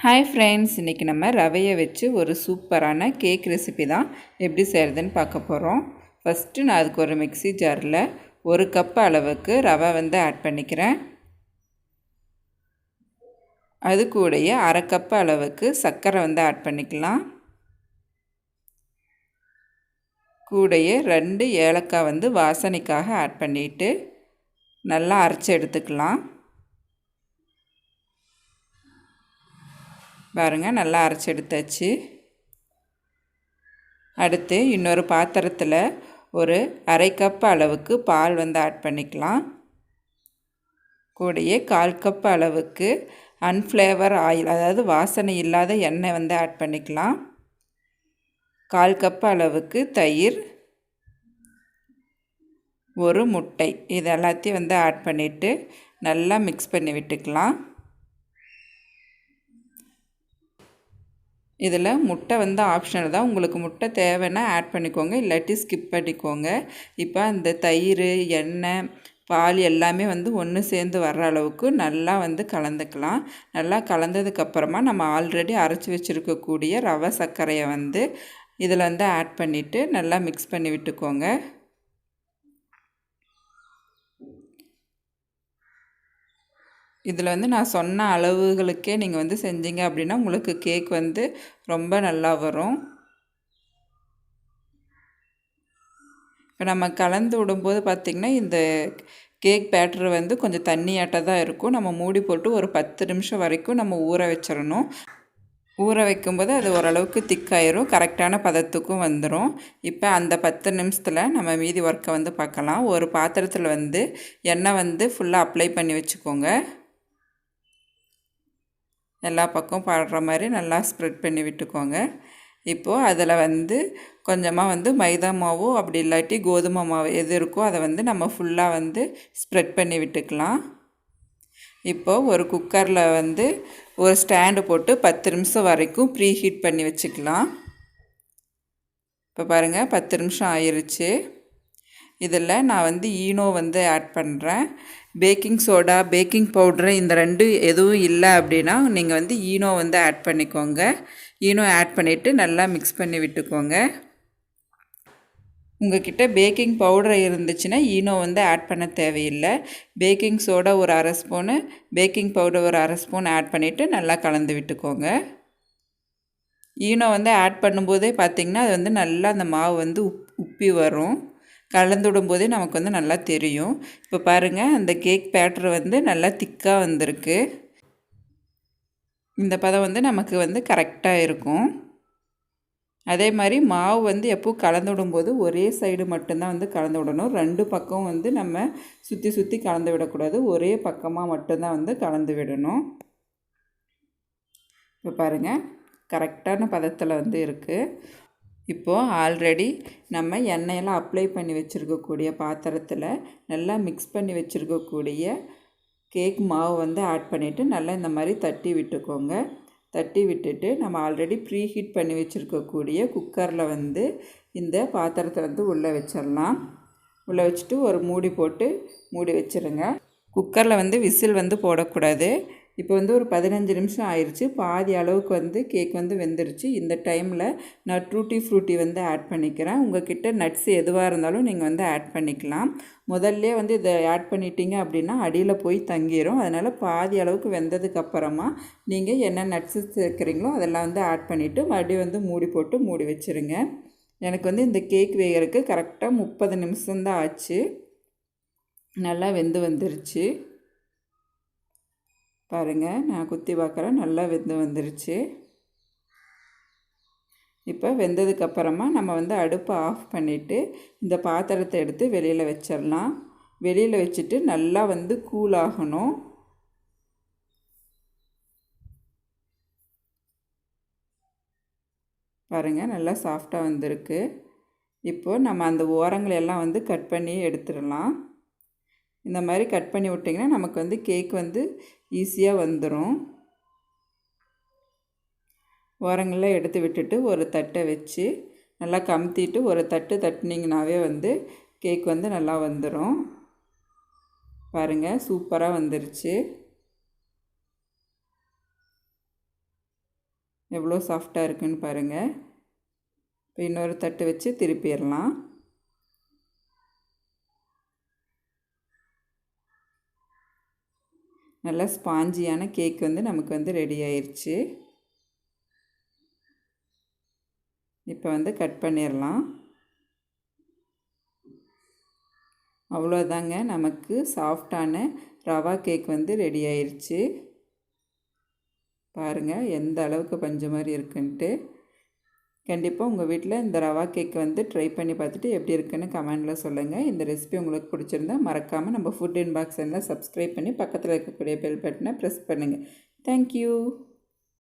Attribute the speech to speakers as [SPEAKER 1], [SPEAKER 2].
[SPEAKER 1] Hi friends, இன்றைக்கி நம்ம ரவையை வச்சு ஒரு சூப்பரான கேக் ரெசிபி தான் எப்படி செய்கிறதுன்னு பார்க்க போகிறோம். ஃபஸ்ட்டு நான் அதுக்கு ஒரு மிக்ஸி ஜாரில் 1 கப் அளவுக்கு ரவை ஆட் பண்ணிக்கிறேன். அது கூடயே 1/2 கப் அளவுக்கு சர்க்கரை ஆட் பண்ணிக்கலாம். கூடயே 2 ஏலக்காய் வாசனைக்காக ஆட் பண்ணிவிட்டு நல்லா அரைச்சி எடுத்துக்கலாம். பாருங்கள், நல்லா அரைச்சி எடுத்தாச்சு. அடுத்து இன்னொரு பாத்திரத்தில் ஒரு 1/2 கப் அளவுக்கு பால் ஆட் பண்ணிக்கலாம். கூடயே 1/4 கப் அளவுக்கு அன்ஃப்ளேவர் ஆயில், அதாவது வாசனை இல்லாத எண்ணெய் ஆட் பண்ணிக்கலாம். 1/4 கப் அளவுக்கு தயிர், ஒரு முட்டை, இது எல்லாத்தையும் ஆட் பண்ணிவிட்டு நல்லா மிக்ஸ் பண்ணி விட்டுக்கலாம். இதில் முட்டை ஆப்ஷனல் தான். உங்களுக்கு முட்டை தேவைன்னா ஆட் பண்ணிக்கோங்க, இல்லாட்டி ஸ்கிப் பண்ணிக்கோங்க. இப்போ அந்த தயிர், எண்ணெய், பால் எல்லாமே ஒன்று சேர்ந்து வர்ற அளவுக்கு நல்லா கலந்துக்கலாம். நல்லா கலந்ததுக்கப்புறமா நம்ம ஆல்ரெடி அரைச்சி வச்சுருக்கக்கூடிய ரவை சர்க்கரையை இதில் ஆட் பண்ணிவிட்டு நல்லா மிக்ஸ் பண்ணி விட்டுக்கோங்க. இதில் நான் சொன்ன அளவுகளுக்கே நீங்கள் செஞ்சீங்க அப்படின்னா உங்களுக்கு கேக் ரொம்ப நல்லா வரும். இப்போ நம்ம கலந்து விடும்போது பார்த்திங்கன்னா இந்த கேக் பேட்டர் கொஞ்சம் தண்ணியாட்டாக தான் இருக்கும். நம்ம மூடி போட்டு ஒரு 10 நிமிஷம் வரைக்கும் நம்ம ஊற வச்சிடணும். ஊற வைக்கும்போது அது ஓரளவுக்கு திக்காயிரும், கரெக்டான பதத்துக்கும் வந்துடும். இப்போ அந்த 10 நிமிஷத்தில் நம்ம மீதி ஒர்க்கை பார்க்கலாம். ஒரு பாத்திரத்தில் எண்ணெய் ஃபுல்லாக அப்ளை பண்ணி வச்சுக்கோங்க. எல்லா பக்கம் படுற மாதிரி நல்லா ஸ்ப்ரெட் பண்ணி விட்டுக்கோங்க. இப்போது அதில் கொஞ்சமாக மைதா மாவோ அப்படி இல்லாட்டி கோதுமை மாவு எது இருக்கோ அதை நம்ம ஃபுல்லாக ஸ்ப்ரெட் பண்ணி விட்டுக்கலாம். இப்போது ஒரு குக்கரில் ஒரு ஸ்டாண்டு போட்டு 10 நிமிஷம் வரைக்கும் ப்ரீ ஹீட் பண்ணி வச்சுக்கலாம். இப்போ பாருங்கள், 10 நிமிஷம் ஆயிடுச்சு. இதில் நான் ஈனோ ஆட் பண்ணுறேன். பேக்கிங் சோடா, பேக்கிங் பவுட்ரு இந்த 2 எதுவும் இல்லை அப்படின்னா நீங்கள் ஈனோ ஆட் பண்ணிக்கோங்க. ஈனோ ஆட் பண்ணிவிட்டு நல்லா மிக்ஸ் பண்ணி விட்டுக்கோங்க. உங்கள்கிட்ட பேக்கிங் பவுடர் இருந்துச்சுன்னா ஈனோ ஆட் பண்ண தேவையில்லை. பேக்கிங் சோடா ஒரு 1/2 ஸ்பூனு, பேக்கிங் பவுடர் ஒரு 1/2 ஸ்பூன் ஆட் பண்ணிவிட்டு நல்லா கலந்து விட்டுக்கோங்க. ஈனோ ஆட் பண்ணும்போதே பார்த்திங்கன்னா அது நல்லா அந்த மாவு உப்பி வரும். கலந்து விடும்போதே நமக்கு நல்லா தெரியும். இப்போ பாருங்கள், அந்த கேக் பேட்டர் நல்லா திக்காக வந்திருக்கு. இந்த பதம் நமக்கு கரெக்டாக இருக்கும். அதே மாதிரி மாவு எப்போ கலந்து விடும்போது ஒரே சைடு மட்டும்தான் கலந்து விடணும். 2 பக்கம் நம்ம சுற்றி சுற்றி கலந்து விடக்கூடாது. ஒரே பக்கமாக மட்டும்தான் கலந்து விடணும். இப்போ பாருங்கள், கரெக்டான பதத்தில் இருக்குது. இப்போது ஆல்ரெடி நம்ம எண்ணெயெல்லாம் அப்ளை பண்ணி வச்சுருக்கக்கூடிய பாத்திரத்தில் நல்லா மிக்ஸ் பண்ணி வச்சுருக்கக்கூடிய கேக் மாவு ஆட் பண்ணிவிட்டு நல்லா இந்த மாதிரி தட்டி விட்டுக்கோங்க. தட்டி விட்டுட்டு நம்ம ஆல்ரெடி ப்ரீ ஹீட் பண்ணி வச்சுருக்கக்கூடிய குக்கரில் இந்த பாத்திரத்தை உள்ளே வச்சிடலாம். உள்ளே வச்சுட்டு ஒரு மூடி போட்டு மூடி வச்சுருங்க. குக்கரில் விசில் போடக்கூடாது. இப்போ ஒரு 15 நிமிஷம் ஆயிடுச்சு. பாதி அளவுக்கு கேக் வெந்துருச்சு. இந்த டைமில் நான் டூட்டி ஃப்ரூட்டி ஆட் பண்ணிக்கிறேன். உங்கள்கிட்ட நட்ஸ் எதுவாக இருந்தாலும் நீங்கள் ஆட் பண்ணிக்கலாம். முதல்ல இதை ஆட் பண்ணிட்டீங்க அப்படின்னா அடியில் போய் தங்கிடும். அதனால் பாதி அளவுக்கு வெந்ததுக்கப்புறமா நீங்கள் என்ன நட்ஸு சேர்க்குறீங்களோ அதெல்லாம் ஆட் பண்ணிவிட்டு மறுபடியும் மூடி போட்டு மூடி வச்சுருங்க. எனக்கு இந்த கேக் வேகிறதுக்கு கரெக்டாக 30 நிமிஷம்தான் ஆச்சு. நல்லா வெந்து வந்துருச்சு. பாருங்கள், நான் குத்தி பார்க்குறேன், நல்லா வெந்து வந்துருச்சு. இப்போ வெந்ததுக்கப்புறமா நம்ம அடுப்பை ஆஃப் பண்ணிவிட்டு இந்த பாத்திரத்தை எடுத்து வெளியில் வச்சிடலாம். வெளியில் வச்சுட்டு நல்லா கூல் ஆகணும். பாருங்கள், நல்லா சாஃப்டாக வந்திருக்கு. இப்போது நம்ம அந்த ஓரங்களெல்லாம் கட் பண்ணி எடுத்துடலாம். இந்த மாதிரி கட் பண்ணி விட்டிங்கன்னா நமக்கு கேக் ஈஸியாக வந்துடும். ஓரங்களில் எடுத்து விட்டுட்டு ஒரு தட்டை வச்சு நல்லா கமுத்திட்டு ஒரு தட்டு தட்டினீங்கனாவே கேக் நல்லா வந்துடும். பாருங்கள், சூப்பராக வந்துருச்சு. எவ்வளோ சாஃப்டாக இருக்குன்னு பாருங்கள். இப்போ இன்னொரு தட்டு வச்சு திருப்பிடலாம். நல்லா ஸ்பாஞ்சியான கேக் வந்து நமக்கு வந்து ரெடி ஆயிடுச்சு. இப்போ வந்து கட் பண்ணிடலாம். அவ்வளோதாங்க, நமக்கு சாஃப்டான ரவா கேக் வந்து ரெடி ஆயிடுச்சு. பாருங்கள் எந்த அளவுக்கு பஞ்சு மாதிரி இருக்குன்ட்டு. கண்டிப்பாக உங்கள் வீட்டில் இந்த ரவா கேக் வந்து ட்ரை பண்ணி பார்த்துட்டு எப்படி இருக்குன்னு கமெண்டில் சொல்லுங்கள். இந்த ரெசிபி உங்களுக்கு பிடிச்சிருந்தா மறக்காமல் நம்ம ஃபுட் இன்பாக்ஸ் எல்லாம் சப்ஸ்கிரைப் பண்ணி பக்கத்தில் இருக்கக்கூடிய பெல் பட்டனை ப்ரெஸ் பண்ணுங்கள். தேங்க்யூ.